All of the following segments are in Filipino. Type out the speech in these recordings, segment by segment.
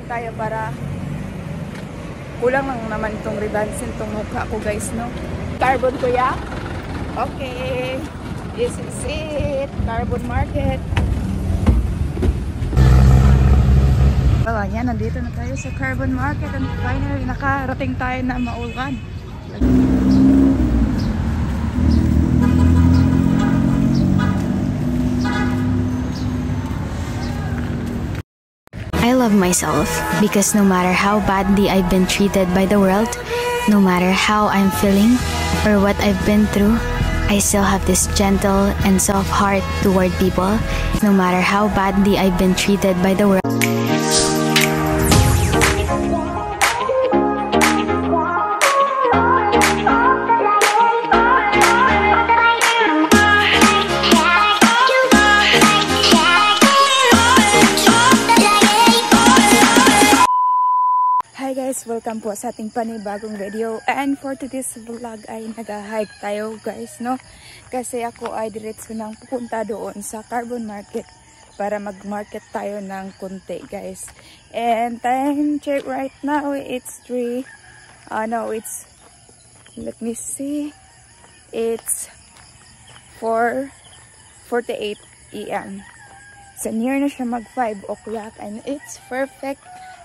tayo para kulang lang naman itong ribansin itong mukha ko guys, no? Carbon kuya? Okay. This is it. Carbon Market. Oh, yan. Nandito na tayo sa Carbon Market and finally nakarating tayo na Maulan. I love myself because no matter how badly I've been treated by the world, no matter how I'm feeling or what I've been through, I still have this gentle and soft heart toward people. No matter how badly I've been treated by the world. Hi guys, welcome po sa ating panibagong video. And for today's vlog ay nag-hike tayo guys, no? Kasi ako ay diretso nang pupunta doon sa Carbon Market para mag-market tayo ng konti guys. And time check right now, it's 3, let me see, it's 4:48 AM. So near na siya mag 5 o'clock and it's perfect.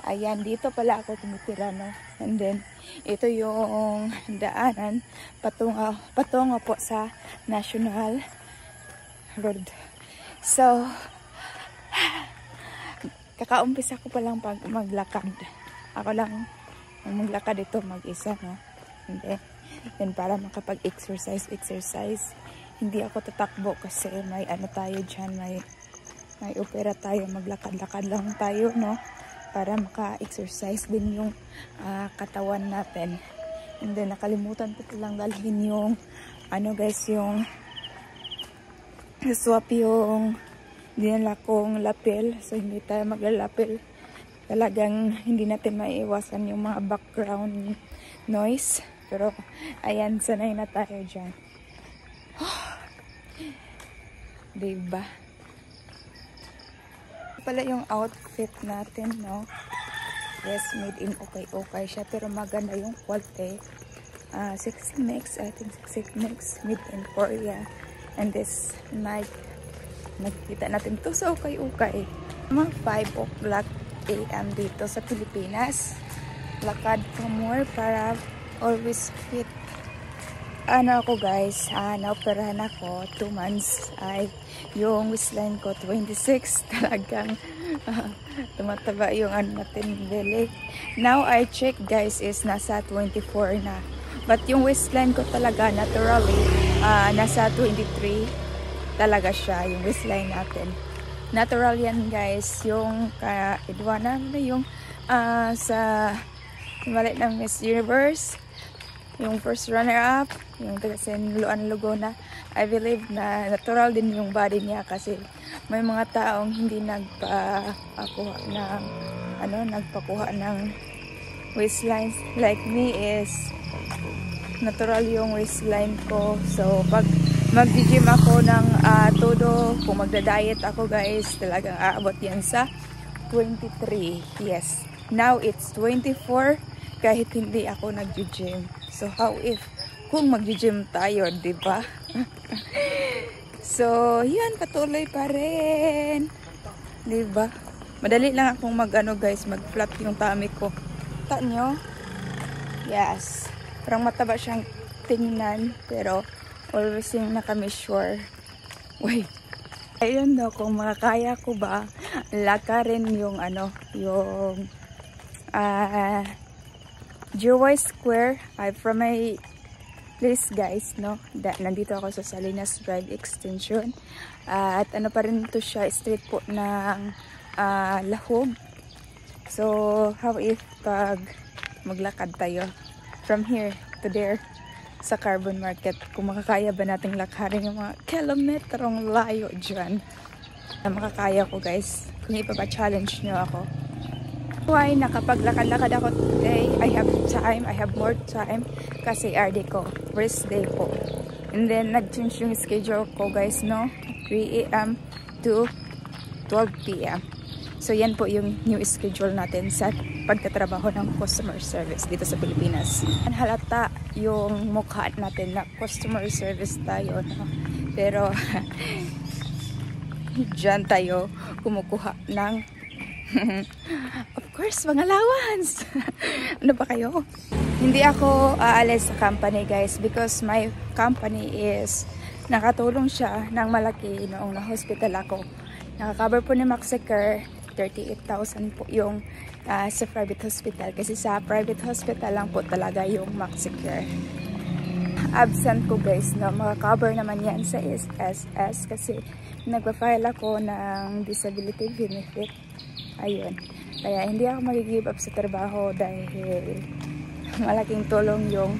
Ayan, dito pala ako tumitira, no? And then, ito yung daanan patungo po sa National Road. So, kakaumpisa ko palang maglakad. Ako lang maglakad ito mag-isa, no? And then para makapag-exercise. Hindi ako tatakbo kasi may ano tayo dyan, may opera tayo, maglakad-lakad lang tayo, no? Para maka-exercise din yung katawan natin. And then nakalimutan ko lang dalhin yung ano guys, yung swap yung dinala kong lapel. So hindi tayo maglalapel. Talagang hindi natin maiiwasan yung mga background noise. Pero ayan, sanay na tayo dyan. Diba? Pala yung outfit natin, no? Yes, made in okay siya, pero maganda yung quality. Sexy Mix, I think Sexy Mix, made in Korea. And this night, nakikita natin to sa okay. Mga 5 o'clock AM dito sa Pilipinas. Lakad for more para always fit. Ano ako guys, naoperahan ako 2 months, ay yung waistline ko 26, talagang tumataba yung ano natin, belly. Now I check guys is nasa 24 na, but yung waistline ko talaga naturally nasa 23 talaga siya, yung waistline natin natural yan guys. Yung idwana na yung sa malit ng Miss Universe, yung first runner-up, yung taga-Luan Lugona, I believe na natural din yung body niya kasi may mga taong hindi nagpakuha ng waistline. Like me is natural yung waistline ko. So pag mag-gym ako ng todo, kung magda-diet ako guys, talagang aabot yan sa 23. Yes. Now it's 24 kahit hindi ako nag-gym. So how if kung mag-gym tayo, diba? So yan, patuloy pa rin, diba? Madali lang akong guys, mag-flat yung tummy ko. Ta nyo? Yes. Parang mataba siyang tingnan, pero always yung naka-measure. Wait. Ayun daw, kung makakaya ko ba lakarin yung yung Joy Square from my place guys, no? Nandito ako sa Salinas Drive Extension. At ano pa rin to siya, street po ng Lahog. So how if pag maglakad tayo from here to there sa Carbon Market, kung makakaya ba nating lakarin yung mga kilometrong layo dyan. Makakaya ko guys, kung ipapa-challenge nyo ako. Why nakapaglakad-lakad ako today, I have more time kasi RD ko, first day po. And then nag-change yung schedule ko guys, no? 3 AM to 12 PM. So So yan po yung new schedule natin sa pagtatrabaho ng customer service dito sa Pilipinas. Halata yung mukha natin na customer service tayo, no? Pero dyan tayo kumukuha ng of course, mga allowance. Ano ba kayo? Hindi ako aalis sa company, guys, because my company is nakatulong siya ng malaki noong na-hospital ako. Nakaka-cover po ni Maxicare 38,000 po yung sa private hospital. Kasi sa private hospital lang po talaga yung Maxicare. Absent ko, guys, no? Maka-cover naman yan sa SSS kasi nagpa-file ako ng disability benefit. Ayun. Kaya hindi ako mag-give up sa trabaho dahil malaking tulong yung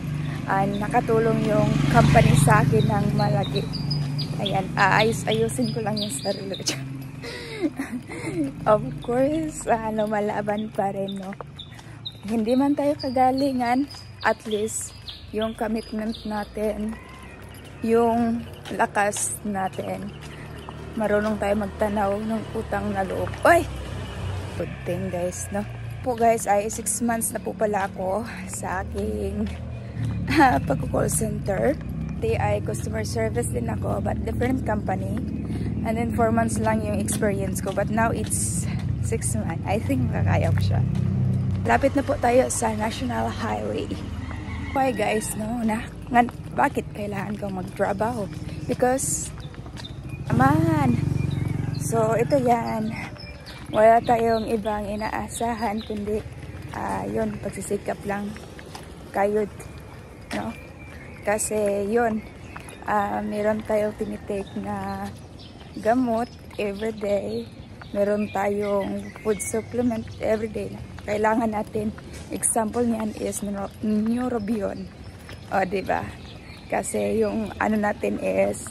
nakatulong yung company sa akin ng malaki. Ayan, ayusin ko lang yung sarili ko. Of course, lumalaban pa rin, no? Hindi man tayo kagalingan, at least yung commitment natin, yung lakas natin, marunong tayo magtanaw ng utang na loob. Oy! Good thing, guys, no? Po, guys, ay 6 months na po pala ako sa aking pag-call center. Di ay customer service din ako, but different company. And then 4 months lang yung experience ko, but now it's 6 months. I think makakaya ko siya. Lapit na po tayo sa National Highway. Why, guys, no? Bakit kailangan kong magtrabaho? Because, aman. So, ito yan. Wala tayong ibang inaasahan, kundi, yun, pagsisikap lang. Kayod, no? Kasi, yun, meron tayong tinitake na gamot everyday. Meron tayong food supplement everyday. Kailangan natin, example niyan is Neurobion. O, diba? Kasi yung ano natin is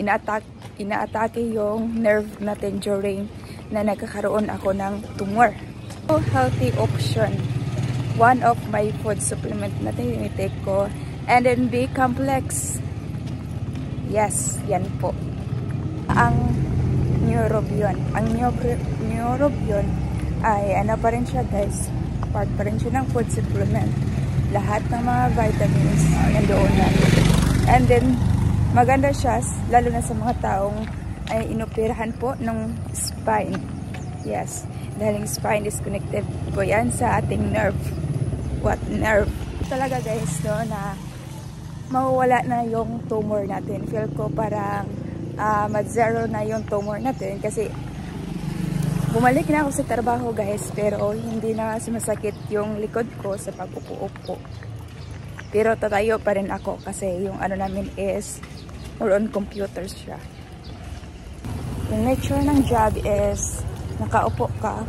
inaatake yung nerve natin during na nagkakaroon ako ng tumor. So, healthy option. One of my food supplement na tinitake ko. And then B-complex. Yes, yan po. Ang Neurobion. Ang Neurobion ay ano pa rin siya, guys. Part pa rin siya ng food supplement. Lahat ng mga vitamins nandoon na. And then, maganda siya, lalo na sa mga taong ay inoperahan po ng spine. Yes, dahil yung spine is connected po yan sa ating nerve. What nerve? Talaga, guys, no, na mawawala na yung tumor natin. Feel ko parang mag-zero na yung tumor natin kasi bumalik na ako sa trabaho, guys, pero hindi na sumasakit yung likod ko sa pag-upo-upo. Pero tatayo pa rin ako kasi yung ano namin is more on computers siya. Yung nature ng job is nakaupo ka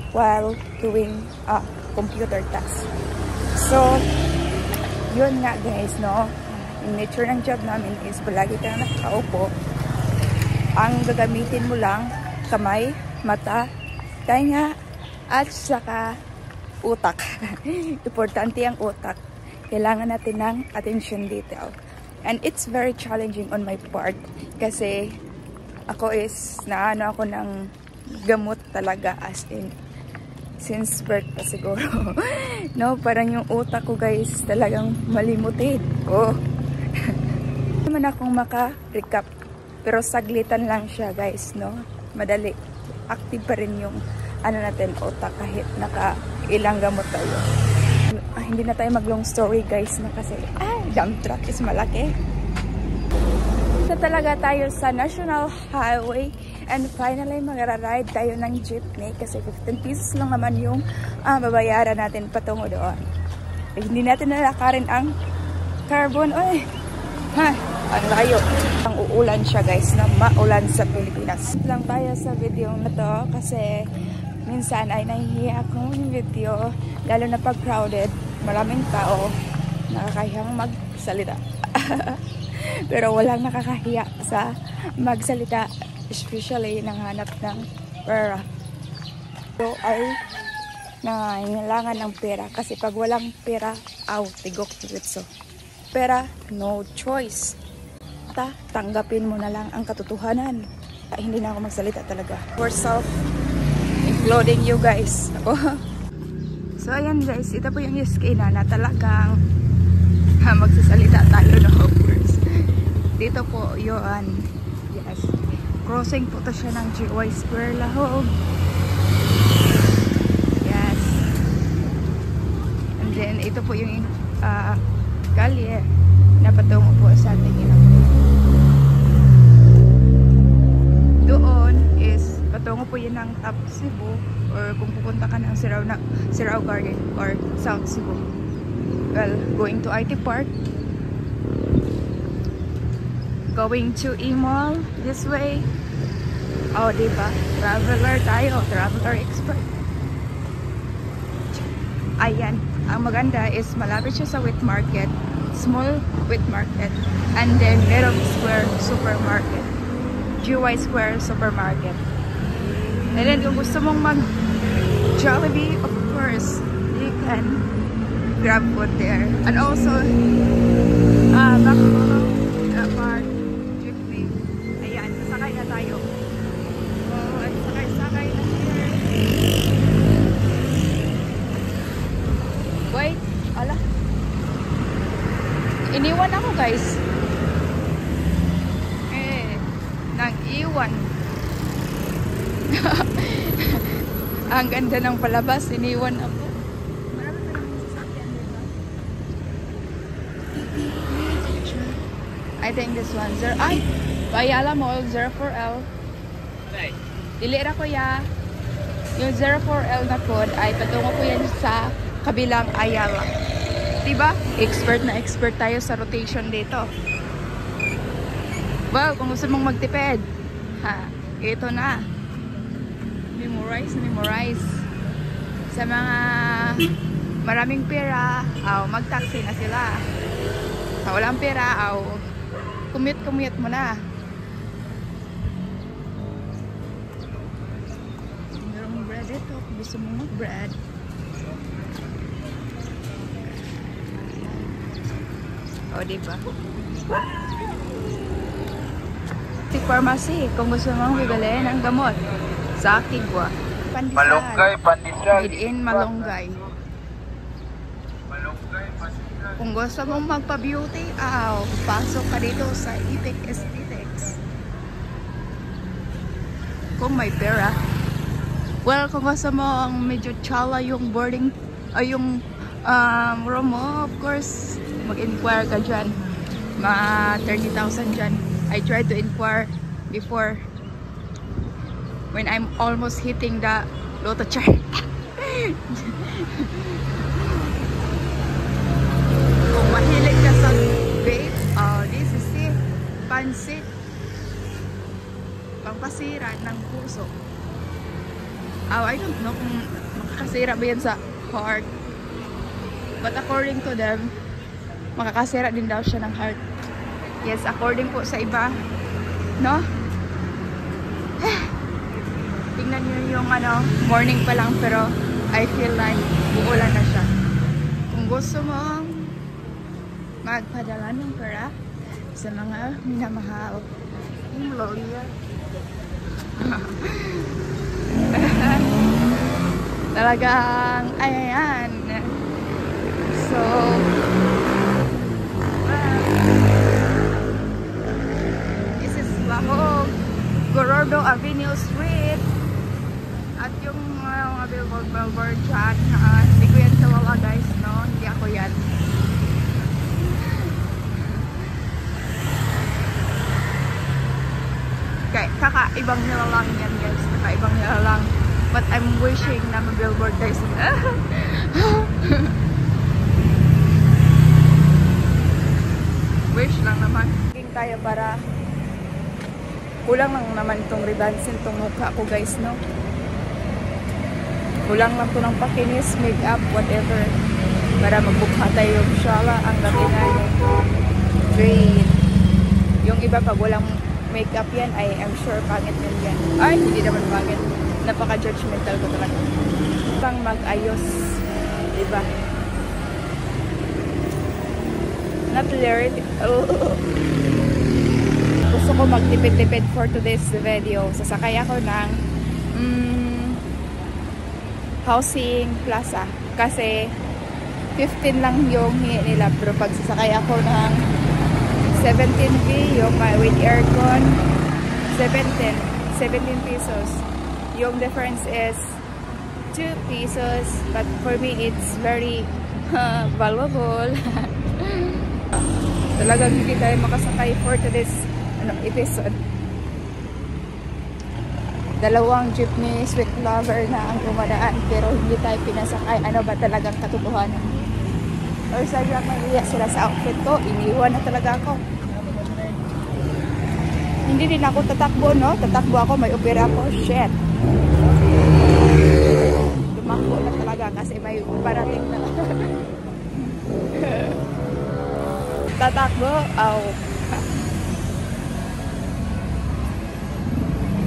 while doing computer tasks. So, yun nga, guys, no? Yung nature ng job namin is palagi ka nakaupo. Ang gagamitin mo lang, kamay, mata, tainga, at saka utak. Importante ang utak. Kailangan natin ng attention detail. And it's very challenging on my part kasi ako is naano ako ng gamot talaga, as in since birth pa siguro. No, parang yung utak ko, guys, talagang malimutin. Oh. Naman akong maka-recap, pero saglitan lang siya, guys, no? Madali. Active pa rin yung ano natin, utak, kahit naka-ilang gamot tayo. Hindi na tayo mag-long story, guys, na kasi dump truck is malaki. Na talaga tayo sa National Highway and finally magra-ride tayo ng jeepney kasi 15 pesos lang naman yung babayaran natin patungo doon. Hindi natin nalakarin ang carbon. Oy, ang layo. Ang uulan siya, guys, na maulan sa Pilipinas. Lang tayo sa video na to kasi minsan ay nahihiya akong video, lalo na pag crowded, maraming tao, nakakahiyang magsalita. Pero walang nakakahiya sa magsalita, especially nanghanap ng pera. So ay nangailangan ng pera kasi pag walang pera, tigok diretso. Pera, no choice. Tanggapin mo na lang ang katotohanan. Hindi na ako magsalita talaga. For self Loading you guys. So ayan guys, ito po yung iskina na talagang magsasalita tayo no, of course. Dito po yun. Yes. Crossing po to siya ng GY Square Lahog. Yes. And then ito po yung kalye na patungo po sa ating doon is patungo po yun ng Top Cebu, or kung pupunta ka ng Sirao Garden or South Cebu. Well, going to IT Park, going to E-Mall this way. Oh, diba? Traveler tayo, traveler expert. Ayan, ang maganda is malapit siya sa wheat market, small wheat market, and then Merong Square Supermarket, GY Square Supermarket. And then kung gusto mong mag Jollibee, of course, you can grab food there. And also, back park, jeepney. Ayan, sasakay na tayo. Oh, at sakay na here. Wait, ala. Iniwan ako guys. Nang iwan. Ang ganda ng palabas, iniwan ako. Marami pa naman sasakyan, diba? I think this one, ay! Ayala Mall, 04L. Dili ra ko ya. Yung 04L na code ay patungo ko yan sa kabilang Ayala. Diba? Expert na expert tayo sa rotation dito. Well, kung gusto mong magtipid, ito na. Memorize. Sa mga maraming pera, mag-taxi na sila. Sa walang pera, commute mo na. Merong bread ito, kung gusto mong mag-bread. Diba? Pharmacy, kung gusto mong bibili ng gamot sa Akigwa. Malunggay, pandesal. Within Malunggay. Kung gusto mong magpa-beauty, pasok ka dito sa Epic Aesthetics. Kung may pera. Well, kung gusto mong medyo chala yung boarding, yung room mo, of course, mag-inquire ka dyan. Mga 30,000 dyan. I tried to inquire before when I'm almost hitting the lotto chart. Kung mahilig ka sa vape, this is it. Pansit. Pangpasira ng puso. I don't know kung makakasira ba yan sa heart. But according to them, makakasira din daw siya ng heart. Yes, according po sa iba, no? Tingnan nyo yung morning pa lang, pero I feel like uulan na siya. Kung gusto mo magpadala ng pera sa mga minamahal, yung lawyer. Talagang, ayan. So, Lahog, Gorordo Avenue Street, at yung mga billboard dyan, hindi ko yan kilala guys, no? Hindi ako yan. Kakaibang nilalang yan guys, kakaibang nilalang, but I'm wishing na ma-billboard guys. Wish lang naman. King tayo para kulang lang naman itong ribansin, itong mukha ko guys, no? Kulang lang ito ng pakinis, makeup, whatever. Para magbukha tayo yung shala, ang datingan yung grade. Yung iba pag walang makeup yan, I'm sure pangit yan yan. Ay, hindi naman pangit. Napaka-judgmental ko talaga. Pang mag-ayos, diba? Not lyric. Gusto ko magtipid-tipid for today's video. Sasakay ako ng housing plaza. Kasi 15 lang yung hingi nila. Pero pag sasakay ako ng 17B, yung with aircon, 17 pesos. Yung difference is 2 pesos. But for me, it's very valuable. Talagang hindi tayo makasakay for today's episode. Dalawang jeepney sweet lover na ang dumadaan pero hindi tayo pinasakay. Ano ba talagang katotohanan? Or sadyang mahiya sila sa outfit ko, iniwan na talaga ako. Hindi din ako tatakbo, no? Tatakbo ako, may opera ko. Shit. Tumakbo na talaga kasi may parating na. Tatakbo? Oh.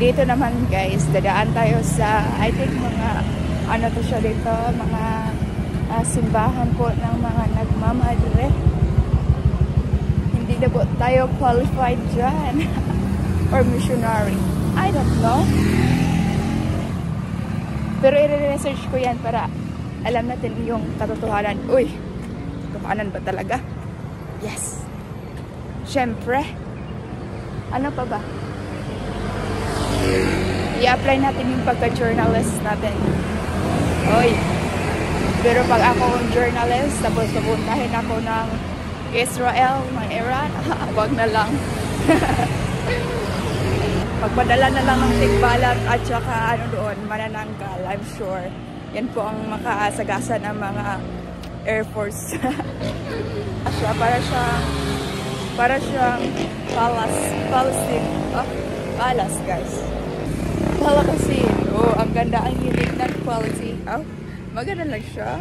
Dito naman guys, dadaan tayo sa, I think mga, ano to siya dito, mga simbahan po ng mga nagmamadre. Hindi na po tayo qualified dyan. Or missionary. I don't know. Pero i-research ko yan para alam natin yung katotohanan. Uy, katotohanan ba talaga? Yes. Siyempre. Ano pa ba? I-apply natin yung pagka-journalist natin. Oy. Pero pag ako journalist, tapos pupuntahin ako ng Israel, ng Iran, wag na lang. Pagpadala na lang ng tigbalat at saka ano doon, manananggal, I'm sure. Yan po ang makaasagasan ng mga Air Force. para siyang Palestine. Oh, palace guys. Palakasin. Oh, ang ganda ang hilig ng quality. Oh, maganda lang siya.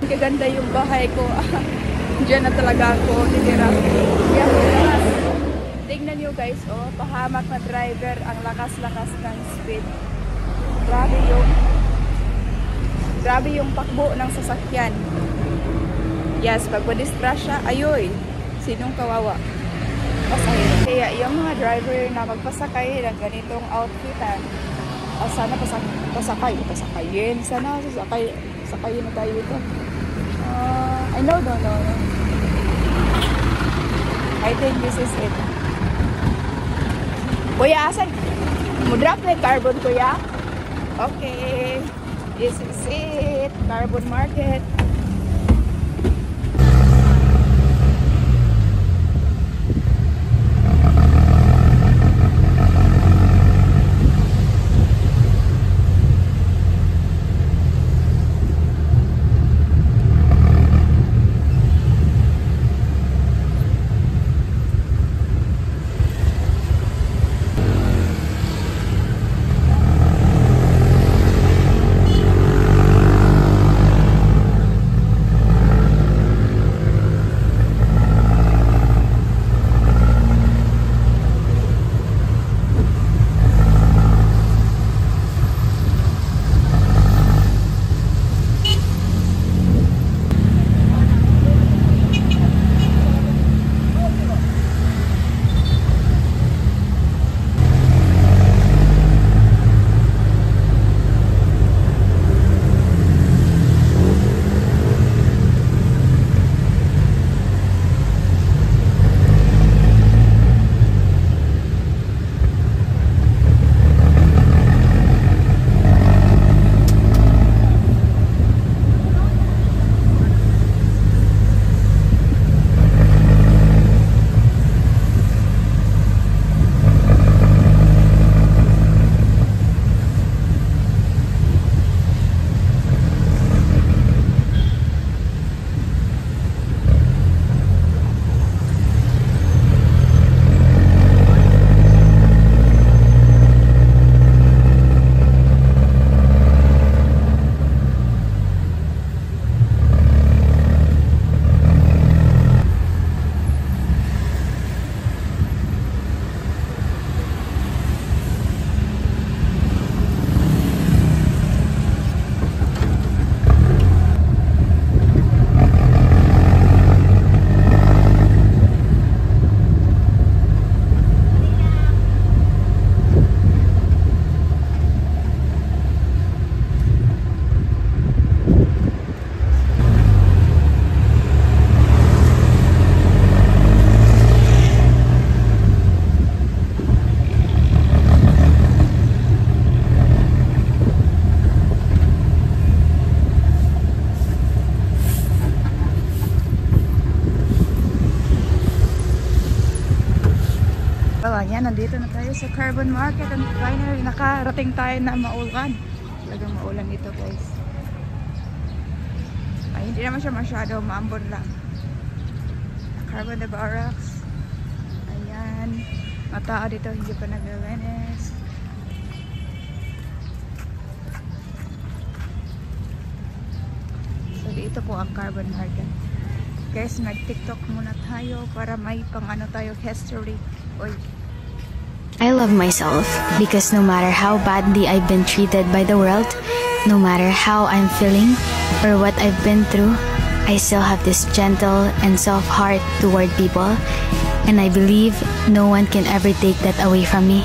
Ang gaganda yung bahay ko. Diyan na talaga ako nitira. Yeah, tingnan nyo guys, oh, pahamak na driver, ang lakas-lakas ng speed. Grabe yung takbo ng sasakyan. Yes, pag madistrasya, ayoy, sinong kawawa? Pasahero. Kaya yung mga driver na magpasakay ng ganitong outfitan, sana pasakayin. Sana sakayin na tayo ito. No. I think this is it. Kuya, asan? Mo-drop na yung carbon, kuya? Okay. This is it. Carbon market. Nandito na tayo sa Carbon Market and finally nakarating tayo na maulan. Talagang maulan dito guys. Ay, hindi naman siya masyado, maambon lang. Carbon de Barracks. Ayan. Matao dito, hindi pa naglilinis. So dito po ang Carbon Market. Guys, mag-TikTok muna tayo para may pang-ano tayo history. Oy. I love myself because no matter how badly I've been treated by the world, no matter how I'm feeling or what I've been through, I still have this gentle and soft heart toward people, and I believe no one can ever take that away from me.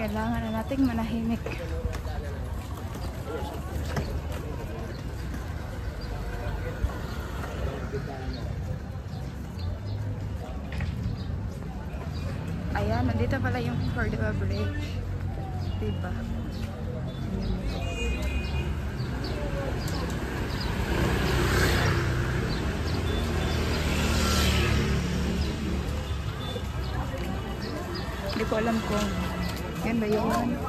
Kailangan na nating manahimik. Ayan, nandito pala yung Cordova Bridge. Diba? Hindi ko alam kung yan ba yun?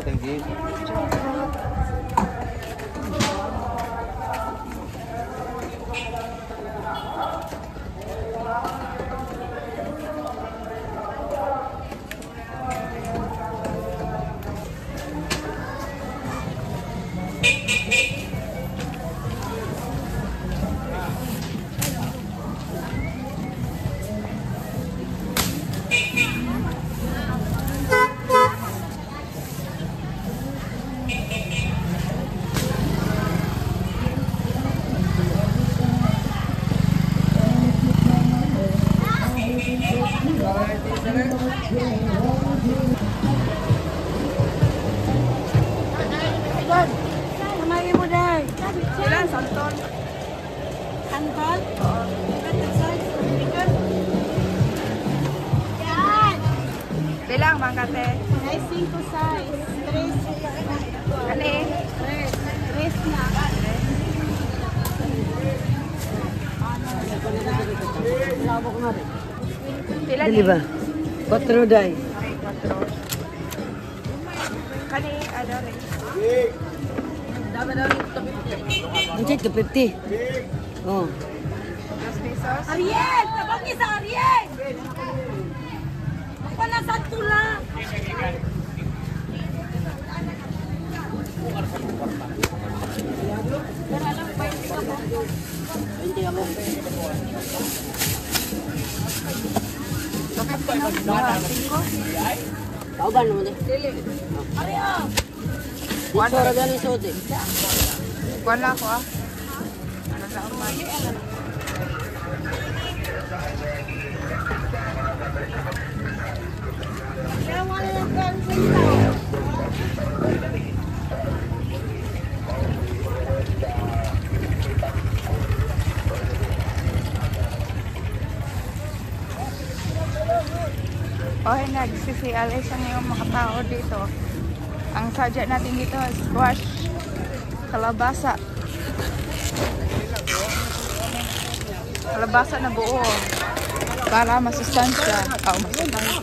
Thank you. Ilan? Santon? Santon? Bilang mangkate? Ay, 5 size. 3. Kani? 3 na. Pila Dili ni? ba? 4 day. Ay, 4. Kani, ano rin? Budget to 50. Oh. 2 pesos? Ariel! Tabang niya sa Ariel! Wala sa tula. Kauban mo din. Ariel! Sora dali sote. Wala ko ah. Ano lang man? Wala na kang sila. kasi alisan yung mga tao dito. Ang sadya natin dito is squash, kalabasa. Kalabasa na buo para masustansya. Oh, masustansya.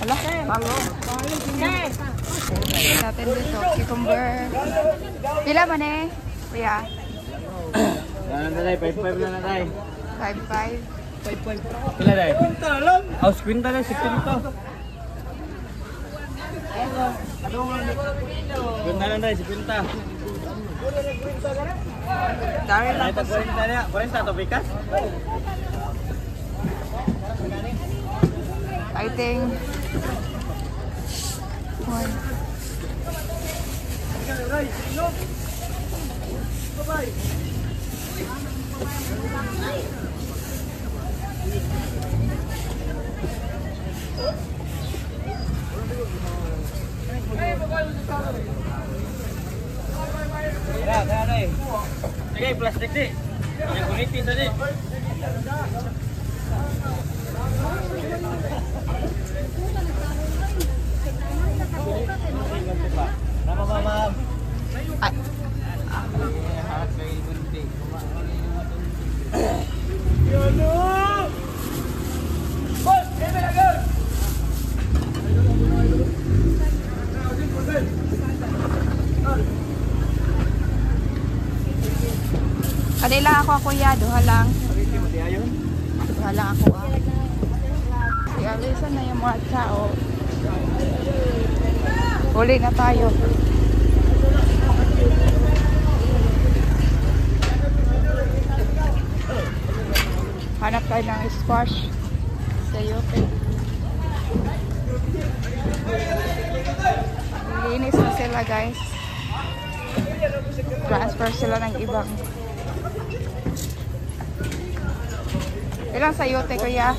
Wala, bago. Natin dito, cucumber. Pila man eh? Kuya? Wala na tayo, 5-5 na tayo. 5-5. Pila tayo? Kwinta lang! House kwinta lang, 16 to. Kwinta lang tayo, 50. Dahil lang Ito 40 na, 40 to bikas? I think one. Sige, plastik di. Yang kulitin tadi. Nama mama. Ay. Kanila ako kuya, duha lang. Duha lang ako Si Alisa na yung mga tao. Huli na tayo. Hanap tayo ng squash sa yote. Linis na sila guys. Transfer sila ng ibang. Ilang sayote kuya?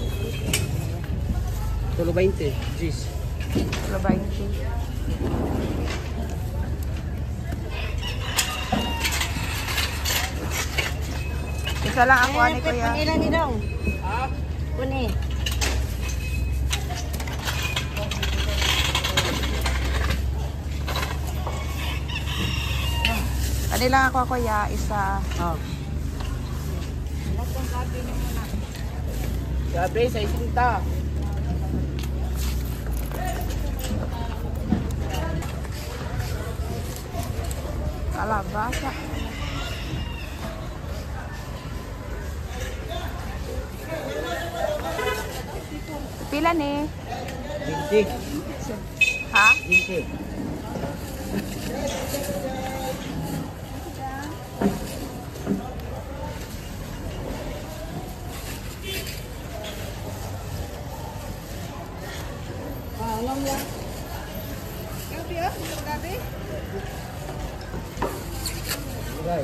20. Jeez. 20. Isa lang ako ani kuya. Panila ni daw. Puni. Ani lang ako kuya, isa. Oh. Sabi, sa isinta. Kalabasa. Pila ni? 20. Ha? 20. Okay.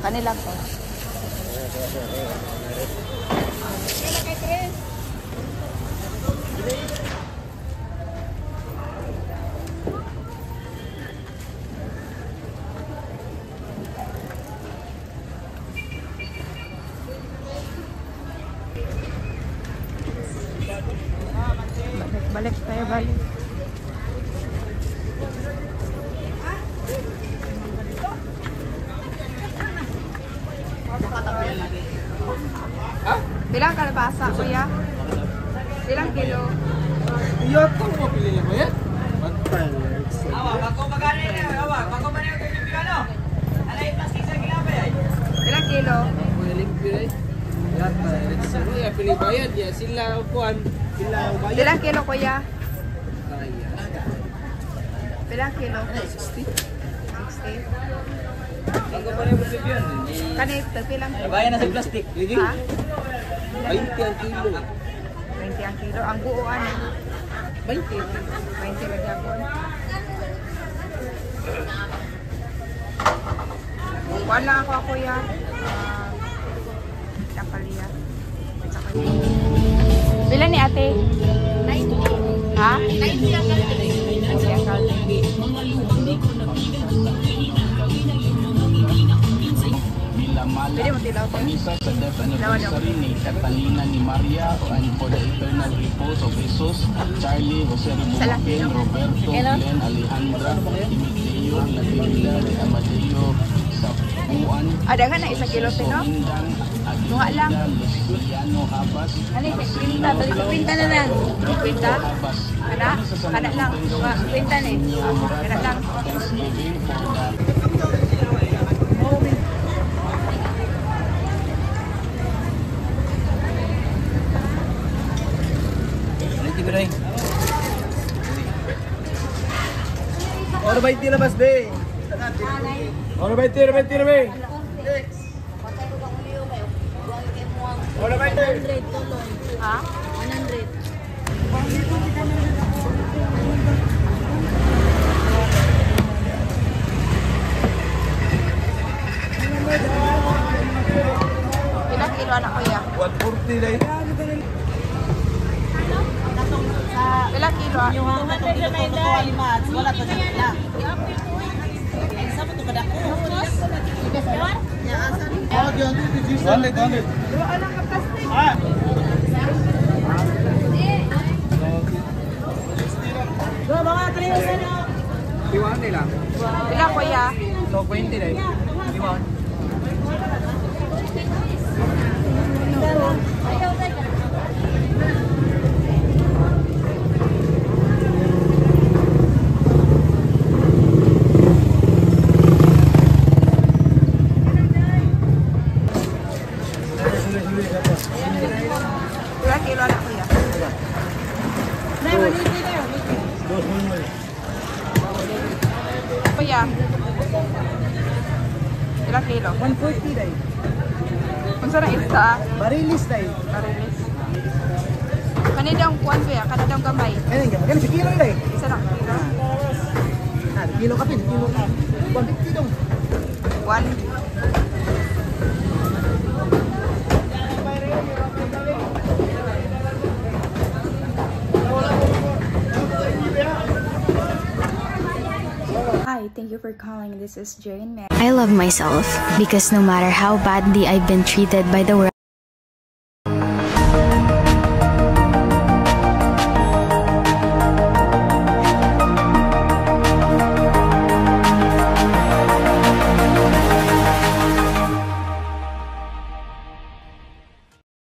Kanila ko. Balik tayo, balik. Bilang kalabasa, kuya? Bilang kilo? Iya, kau mau pilih apa ya? Bilang kilo? Ya, pilih bayad ya, sila upuan. Sila bayad. Bilang kilo, kuya? Bilang kilo? 60. 60. Kanito, bilang kilo? Bayan na sa plastik. Ha? 20 ang kilo. 20 ang kilo. Ang buuan, 20. 20 lagi ako. Kuhan lang ako, kuya. Kapaliya. Pila ni ate? 90. Ha? 90 ang kalbi. 90 ang kalbi. Pwede mo tilaw ko? Misa sa death anniversary ni Catalina ni Maria and for the eternal repose of Jesus, Charlie, Jose Ribumakin, Roberto, Glenn, Alejandra, Timoteo, Natividad, Amadeo, Sapuan, Ada ka na 1 kilo no? Tunga lang. Luciano Habas, Ano yung pinta? Pinta na lang. Pinta? Kada? Kada lang. Pinta na eh. Kada lang. Thanksgiving for the Ora ba itira bas be? Ora ba itira be? Ora ba itira? 100 tulong. Ha? 100. Ilang kilo anak ko ya? 140 dai. Ilang kilo? Yung hanggang kung dito ko to alimat, wala to sa ila. Ay, sa to kada ko. Ya, asa ni. Oh, diyan dito 100. Ah. Go mga kayo sa no. Diwan nila. Ilang kuya? So 20 dai. Diwan. Ilang kilo anak ko ya? Kuya? Ilang kilo? 140 dai. Kung saan ang isa? Barilis dai. Karilis. Kanidang kuwan kuya? Kanidang gamay? Kan sa kilo dai. Isa lang kilo? Kilo kapin, kilo. 150 dong. 1. Hi, thank you for calling. This is Jane. I love myself because no matter how badly I've been treated by the world,